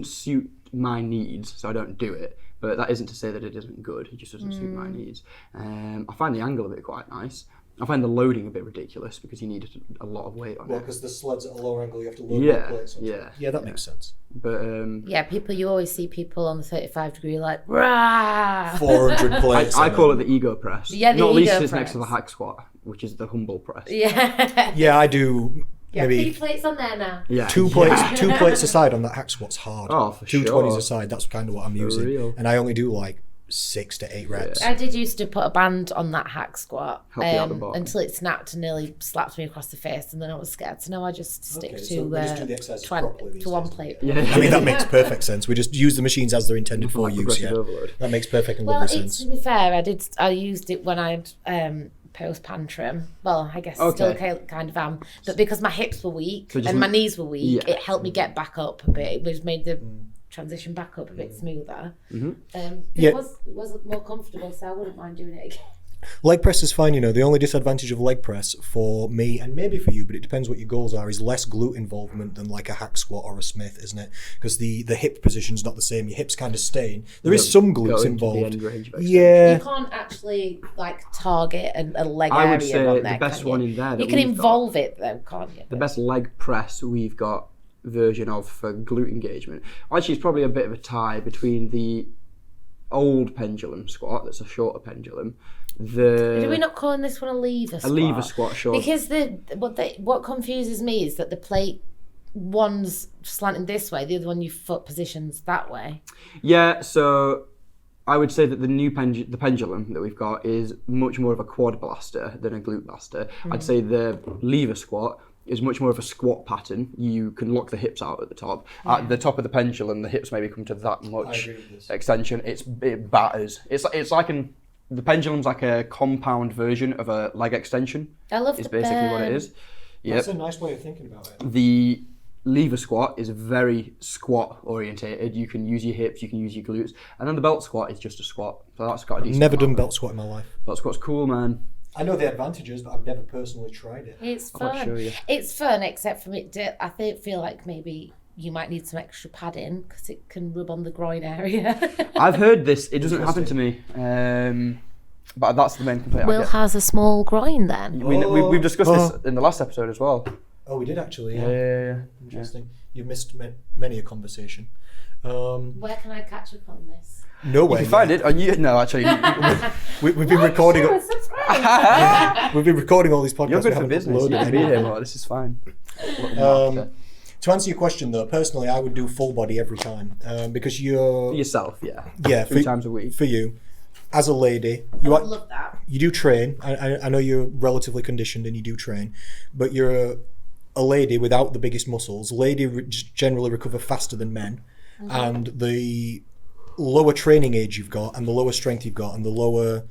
suit my needs, so I don't do it. But that isn't to say that it isn't good. It just doesn't suit my needs. I find the angle of it quite nice. I find the loading a bit ridiculous because you need a lot of weight on it. Well, because the sled's at a lower angle, you have to load more plates. Yeah, that makes sense. But you always see people on the 35-degree like, rah! 400 plates. I call it the ego press. Yeah, the Not ego least press. it's next to the hack squat, which is the humble press. Yeah. Yeah, I do. Maybe 3 plates on there now. Yeah. 2 plates aside on that hack squat's hard. Oh, for 2 sure. 20s aside, that's kind of what I'm using. Real. And I only do like 6 to 8 reps. I did used to put a band on that hack squat Help you out the bottom. until it snapped and nearly slapped me across the face, and then I was scared. So now I just stick Okay, to so we just do the exercises properly these 1 days. plate. Yeah. I mean, that makes perfect sense. We just use the machines as they're intended for Like use. progressive Yeah, overload. that makes perfect and Well, lovely sense. to be fair, I used it when I'd post-pantrum. Well, I guess still kind of am. But because my hips were weak and my knees were weak, it helped me get back up a bit. It was made the transition back up a bit smoother. It was more comfortable, so I wouldn't mind doing it again. Leg press is fine, The only disadvantage of leg press for me, and maybe for you, but it depends what your goals are, is less glute involvement than like a hack squat or a Smith, isn't it? Because the hip position's not the same. Your hips kind of stay in. There is some glutes involved. You can't actually like target a leg area. I would say on there, the best one in there. You can involve it though, can't you? The best leg press we've got version of for glute engagement. Actually, it's probably a bit of a tie between the old pendulum squat, that's a shorter pendulum. Are we not calling this one a lever squat? A lever squat, sure. Because what confuses me is that the plate one's slanting this way, the other one your foot positions that way. Yeah, so I would say that the pendulum that we've got is much more of a quad blaster than a glute blaster. I'd say the lever squat is much more of a squat pattern. You can lock the hips out at the top. At the top of the pendulum, the hips maybe come to that much extension. It batters. It's like the pendulum's like a compound version of a leg extension. I love is the basically burn. what it is. Yep. That's a nice way of thinking about it. The lever squat is very squat orientated. You can use your hips, you can use your glutes, and then the belt squat is just a squat. So that's got a decent Never done amount. belt squat in my life. Belt squat's cool, man. I know the advantages, but I've never personally tried it. It's I'll fun. show you. It's fun, except for me. I feel like maybe you might need some extra padding because it can rub on the groin area. I've heard this. It doesn't happen to me. But that's the main complaint I Will get. has a small groin then. We've discussed this in the last episode as well. Oh, we did actually. Yeah. Interesting. You've missed many a conversation. Where can I catch up on this? No way. You can find it on you. No, actually, We've been recording. Sure, subscribe. We've been recording all these podcasts. you're we good for haven't business. You uploaded can be any. here more. This is fine. To answer your question though, personally, I would do full body every time because you're For yourself, yeah. yeah 3 times a week. for you. As a lady, I would love that. you do train. I know you're relatively conditioned and you do train, but you're a lady without the biggest muscles. Generally recover faster than men, and the lower training age you've got, and the lower strength you've got, and the lower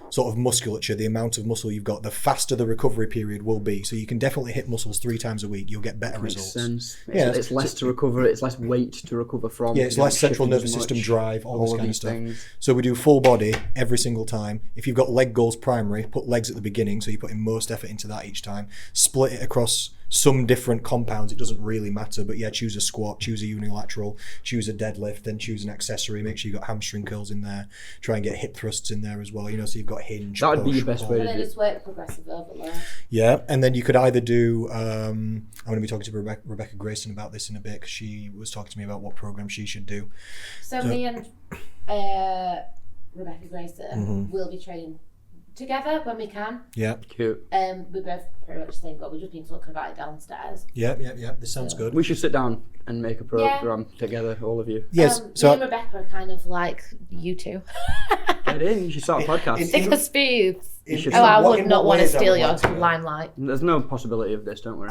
sort of musculature, the amount of muscle you've got, the faster the recovery period will be. So you can definitely hit muscles 3 times a week. You'll get better Makes results. sense. Yeah, It's less to recover. It's less weight to recover from. Yeah, it's You less don't central shift nervous as system much. drive, all this of kind of these stuff. things. So we do full body every single time. If you've got leg goals primary, put legs at the beginning, so you're putting most effort into that each time. Split it across some different compounds, it doesn't really matter, but yeah, choose a squat, choose a unilateral, choose a deadlift, then choose an accessory, make sure you've got hamstring curls in there, try and get hip thrusts in there as well, so you've got hinge, That would be push, your best pull. way And to then do it. just work progressive overload. Yeah, and then you could either do, I'm going to be talking to Rebecca Grayson about this in a bit, because she was talking to me about what program she should do. So me and Rebecca Grayson will be training together when we can. Yeah, Cute. We both pretty much the same goal. We've just been talking about it downstairs. yeah, this sounds good. We should sit down and make a program together, all of you. Yes, Me so and Rebecca are kind of like you two. Get in. You should start a podcast. Stick us booths. You should Oh, I start- would not want to steal your limelight. There's no possibility of this. Don't worry.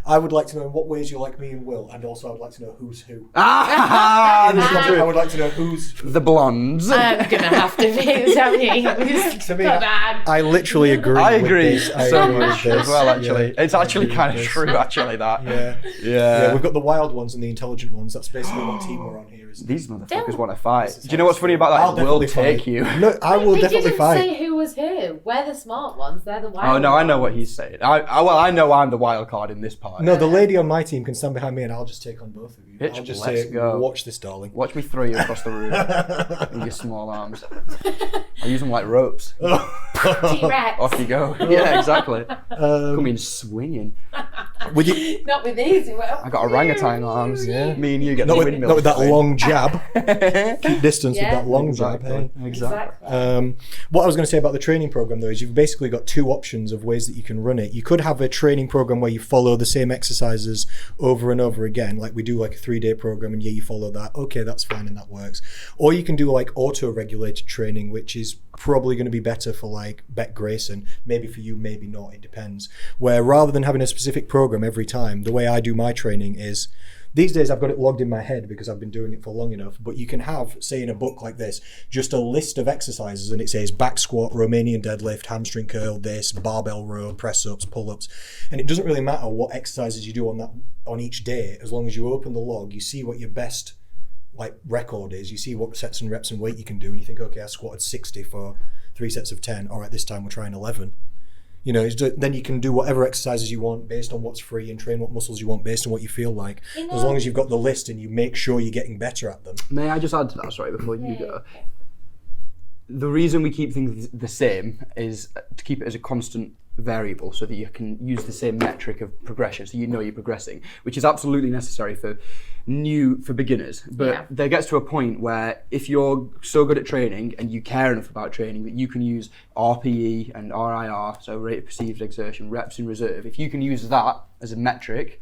I would like to know in what ways you like me and Will, and also I would like to know who's who. This is I true. would like to know who's who. The blondes. I'm gonna have to be sorry. To me, I literally agree. I with agree this. I so agree with much this. as well. Actually, Yeah. it's actually agree kind with of this. true. Actually, that. Yeah. Yeah. We've got the wild ones and the intelligent ones. That's basically what team we're on here. Isn't it? These motherfuckers Don't- want to fight. Do you know what's funny about that? I'll We'll definitely take fight. you. No, I will We definitely didn't fight. say who was who. We're the smart ones. They're the wild Oh no, I know what ones. he's saying. I know I'm the wild card in this part. No, the lady on my team can stand behind me, and I'll just take on both of you. Bitch, I'll just let's say, go. "Watch this, darling." Watch me throw you across the room with your small arms. I use them like ropes. T-Rex. Off you go. Yeah, exactly. Um, Come in swinging. would you? Not with these. I got orangutan arms. Yeah. Me and you get Not the with, windmill. not with that swing. long jab. Keep distance Yeah. with that long Exactly. jab. Hey? Exactly. What I was going to say about the training program though is you've basically got 2 options of ways that you can run it. You could have a training program where you follow the same exercises over and over again, like we do like a 3-day program, and you follow that. Okay, that's fine and that works. Or you can do like auto-regulated training, which is probably going to be better for like Beck Grayson. Maybe for you, maybe not. It depends. Where rather than having a specific program every time, the way I do my training is. These days I've got it logged in my head because I've been doing it for long enough, but you can have, say in a book like this, just a list of exercises and it says back squat, Romanian deadlift, hamstring curl, this, barbell row, press ups, pull ups. And it doesn't really matter what exercises you do on each day, as long as you open the log, you see what your best record is, you see what sets and reps and weight you can do, and you think, okay, I squatted 60 for 3 sets of 10, all right, this time we're trying 11. Then you can do whatever exercises you want based on what's free and train what muscles you want based on what you feel like. As long as you've got the list and you make sure you're getting better at them. May I just add to that, sorry, before you go? The reason we keep things the same is to keep it as a constant variable so that you can use the same metric of progression so you know you're progressing, which is absolutely necessary for beginners. But there gets to a point where if you're so good at training and you care enough about training that you can use RPE and RIR, so rate of perceived exertion, reps in reserve, if you can use that as a metric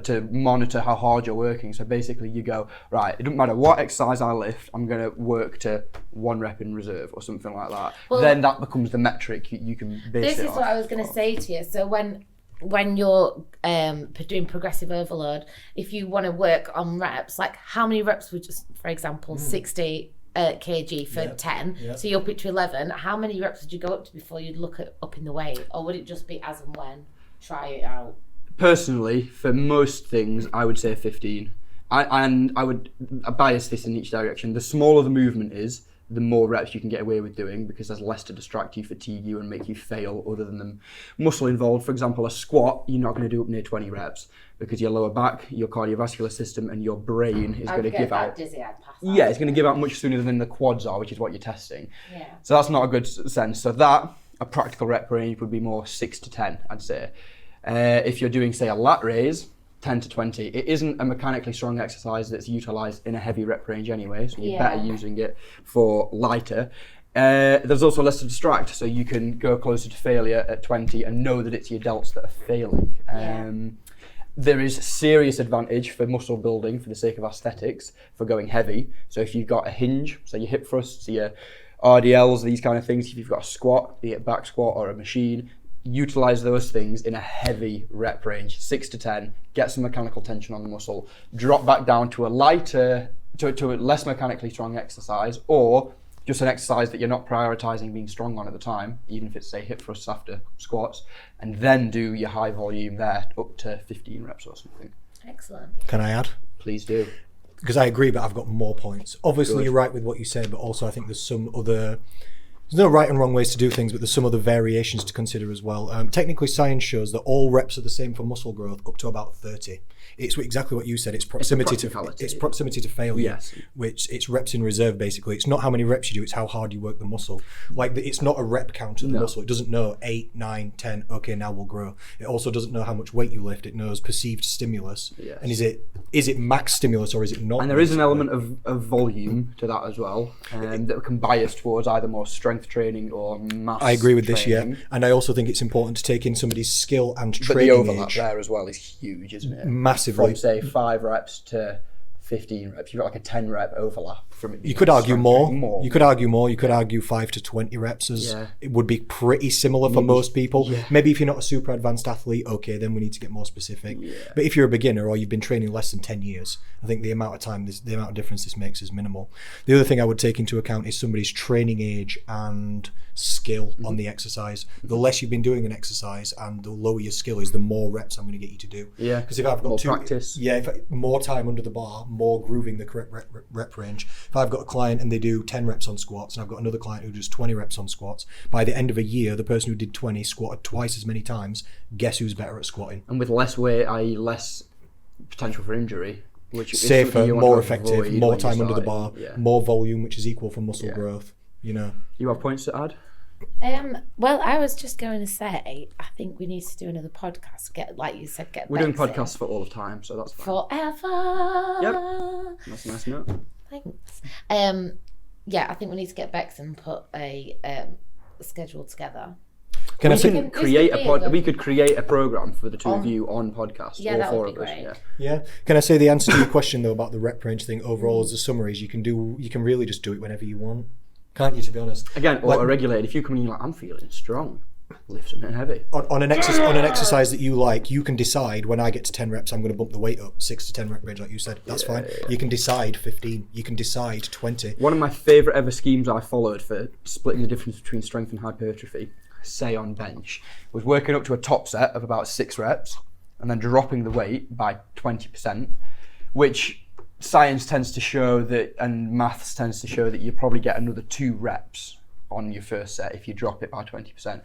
to monitor how hard you're working. So basically you go, right, it doesn't matter what exercise I lift, I'm going to work to 1 rep in reserve or something like that. Well, then that becomes the metric you can base This it is off. what I was going to say to you. So when when you're doing progressive overload, if you want to work on reps, like how many reps would just, for example, 60 kg for 10, so you're up it to 11, how many reps would you go up to before you'd look at upping the weight? Or would it just be as and when? Try it out. Personally, for most things, I would say 15. I would bias this in each direction. The smaller the movement is, the more reps you can get away with doing, because there's less to distract you, fatigue you, and make you fail other than the muscle involved. For example, a squat, you're not going to do up near 20 reps because your lower back, your cardiovascular system, and your brain is going to give out. Dizzy, I'd pass out. Yeah, it's going to give out much sooner than the quads are, which is what you're testing. Yeah. So that's not a good sense. So that, a practical rep range would be more 6 to 10, I'd say. If you're doing, say, a lat raise, 10 to 20. It isn't a mechanically strong exercise that's utilised in a heavy rep range anyway, so you're better using it for lighter. There's also less to distract, so you can go closer to failure at 20 and know that it's your delts that are failing. There is serious advantage for muscle building for the sake of aesthetics for going heavy. So if you've got a hinge, so your hip thrusts, your RDLs, these kind of things, if you've got a squat, be it back squat or a machine, utilize those things in a heavy rep range, 6 to 10, get some mechanical tension on the muscle, drop back down to a lighter, to a less mechanically strong exercise, or just an exercise that you're not prioritizing being strong on at the time, even if it's, say, hip thrusts after squats, and then do your high volume there up to 15 reps or something. Excellent. Can I add? Please do. Because I agree, but I've got more points. Obviously, Good. You're right with what you say, but also I think there's some other... There's no right and wrong ways to do things, but there's some other variations to consider as well. Technically, science shows that all reps are the same for muscle growth up to about 30. It's exactly what you said. It's proximity to failure. Yes. Which it's reps in reserve basically. It's not how many reps you do; it's how hard you work the muscle. Like it's not a rep count of the muscle. It doesn't know 8, 9, 10. Okay, now we'll grow. It also doesn't know how much weight you lift. It knows perceived stimulus. Yes. And is it max stimulus or is it not? And there is an element of volume to that as well, that can bias towards either more strength training or mass. I agree with this, training. and I also think it's important to take in somebody's skill and But the training overlap age. there as well is huge, isn't it? Massively. From, say, 5 reps to 15 reps, you've got like a 10 rep overlap from it. You could argue more. more. You could argue more. You could argue 5 to 20 reps as it would be pretty similar for most people. Yeah. Maybe if you're not a super advanced athlete, okay, then we need to get more specific. Yeah. But if you're a beginner or you've been training less than 10 years, I think the amount of difference this makes is minimal. The other thing I would take into account is somebody's training age and skill on the exercise. The less you've been doing an exercise and the lower your skill is, the more reps I'm going to get you to do. Yeah. Because if I've got more practice. more time under the bar, more grooving the correct rep range. If I've got a client and they do 10 reps on squats and I've got another client who does 20 reps on squats, by the end of a year, the person who did 20 squatted twice as many times. Guess who's better at squatting? And with less weight, i.e. less potential for injury, which is Safer, something you want more to effective, avoid more when time you're under the bar, starting. more volume, which is equal for muscle growth. You know. You have points to add? Well, I was just going to say, I think we need to do another podcast. Like you said, We're doing Bex podcasts for all of time, so that's fine. forever. Yep. That's a nice note. Thanks. I think we need to get Bex and put a schedule together. We can could create a program for the two of you on podcasts. Yeah, all that 4 would of be us. great. Yeah. Yeah. Can I say the answer to your question though about the rep range thing overall as a summary is you can really just do it whenever you want. Can't you, to be honest? Again, Like- auto-regulated. If you come in and you're like, I'm feeling strong, lift something heavy. On an exercise that you like, you can decide when I get to 10 reps, I'm going to bump the weight up 6 to 10 rep range, like you said. That's fine. You can decide 15. You can decide 20. One of my favourite ever schemes I followed for splitting the difference between strength and hypertrophy, say on bench, was working up to a top set of about 6 reps and then dropping the weight by 20%, which science tends to show that, and maths tends to show that you probably get another 2 reps on your first set if you drop it by 20%.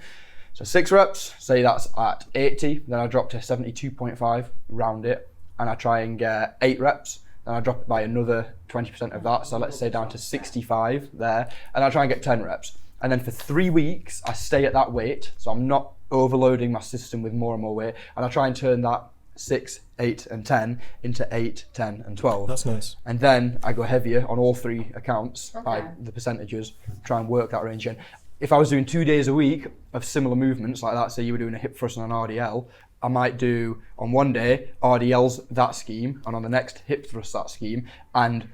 So 6 reps, say that's at 80, then I drop to 72.5, round it, and I try and get 8 reps, then I drop it by another 20% of that, so let's say down to 65 there, and I try and get 10 reps. And then for 3 weeks, I stay at that weight, so I'm not overloading my system with more and more weight, and I try and turn that 6, 8, and 10 into 8, 10, and 12. That's nice. And then I go heavier on all 3 accounts by the percentages, try and work that range in. If I was doing 2 days a week of similar movements like that, say you were doing a hip thrust and an RDL, I might do on one day RDLs that scheme, and on the next hip thrust that scheme, and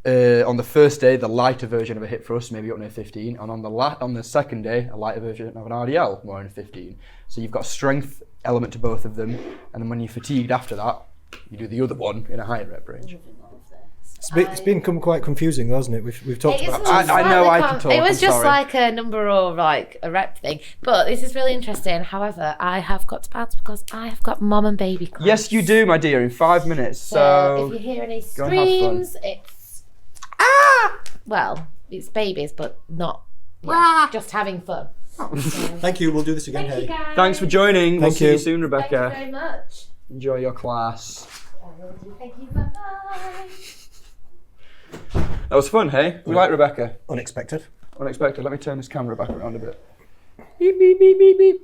on the first day, the lighter version of a hip thrust, maybe up near 15, and on the second day, a lighter version of an RDL, more than 15. So you've got a strength element to both of them, and then when you're fatigued after that, you do the other one in a higher rep range. It's become quite confusing, though, hasn't it? We've talked about. I know I can talk. It was I'm just sorry. like a number or like a rep thing, but this is really interesting. However, I have got to bounce because I have got mum and baby class. Yes, you do, my dear, in 5 minutes. So if you hear any go and have fun. screams, it's well, it's babies, but not just having fun. Thank you. We'll do this again. Thank you, guys. Thanks for joining. We'll Thank see you. you soon, Rebecca. Thank you very much. Enjoy your class. Thank you. Bye. That was fun, hey? We like Rebecca. Unexpected. Unexpected. Let me turn this camera back around a bit. Beep, beep, beep, beep, beep.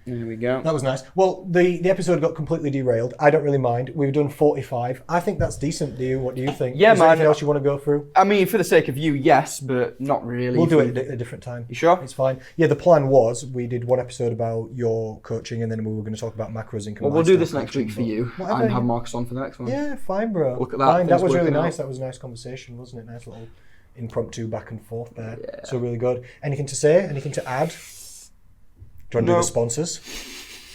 There we go. That was nice. Well, the episode got completely derailed. I don't really mind. We've done 45. I think that's decent. What do you think? Yeah, Is there man. anything else you want to go through? I mean, for the sake of you, yes, but not really. We'll do it at a different time. You sure? It's fine. Yeah, the plan was we did one episode about your coaching, and then we were going to talk about macros and. Well, we'll do this next coaching, week for you whatever. and have Marcus on for the next one. Yeah, fine, bro. Look at that. Fine. That Things was really working nice. out. That was a nice conversation, wasn't it? Nice little impromptu back and forth there. Yeah. So really good. Anything to say? Anything to add? Do you want to do the sponsors?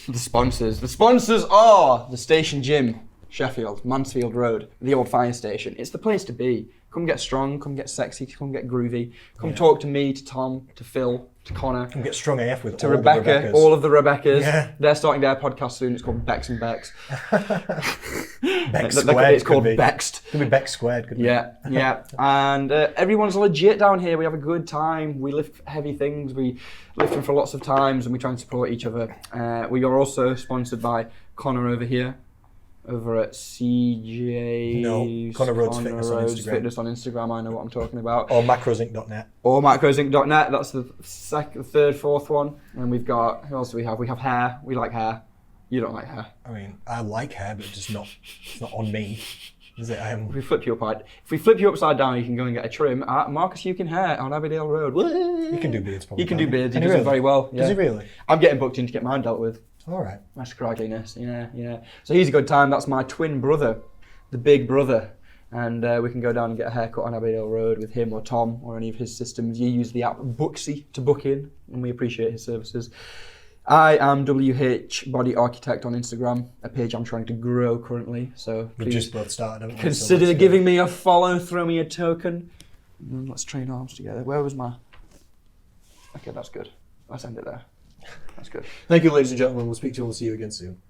The sponsors are the Station Gym Sheffield, Mansfield Road, the old fire station. It's the place to be. Come get strong, come get sexy, come get groovy. Come talk to me, to Tom, to Phil, to Connor, And get strong AF with to all Rebecca, the Rebeccas. all of the Rebeccas. Yeah. They're starting their podcast soon. It's called Bex and Bex. Bex It's squared. called could be. Bexed. Could be Bex squared. Couldn't Yeah, yeah. And everyone's legit down here. We have a good time. We lift heavy things. We lift them for lots of times and we try and support each other. We are also sponsored by Connor over here, over at CJ. No, Connor Rhodes Fitness on Rhodes Instagram. Fitness on Instagram. I know what I'm talking about. Or macrosinc.net. Or macrosinc.net. That's the third, fourth one. And we've got, who else do we have? We have hair. We like hair. You don't like hair. I mean, I like hair, but it's not on me. Is it? If we flip you upside down, you can go and get a trim at Marcus Hukin Hair on Abbeydale Road. He can do beards, probably. He can do can't beards. He Can does it very well. Yeah. Does he really? I'm getting booked in to get mine dealt with. All right. My scraggliness. Yeah. So he's a good time. That's my twin brother, the big brother. And we can go down and get a haircut on Abbeydale Road with him or Tom or any of his systems. You use the app Booksy to book in, and we appreciate his services. I am WH Body Architect on Instagram, a page I'm trying to grow currently. So We've please just both started, haven't we? consider So let's giving me a follow, throw me a token. And then let's train arms together. Where was my... Okay, that's good. Let's end it there. That's good. Thank you, ladies and gentlemen. We'll speak to you and we'll see you again soon.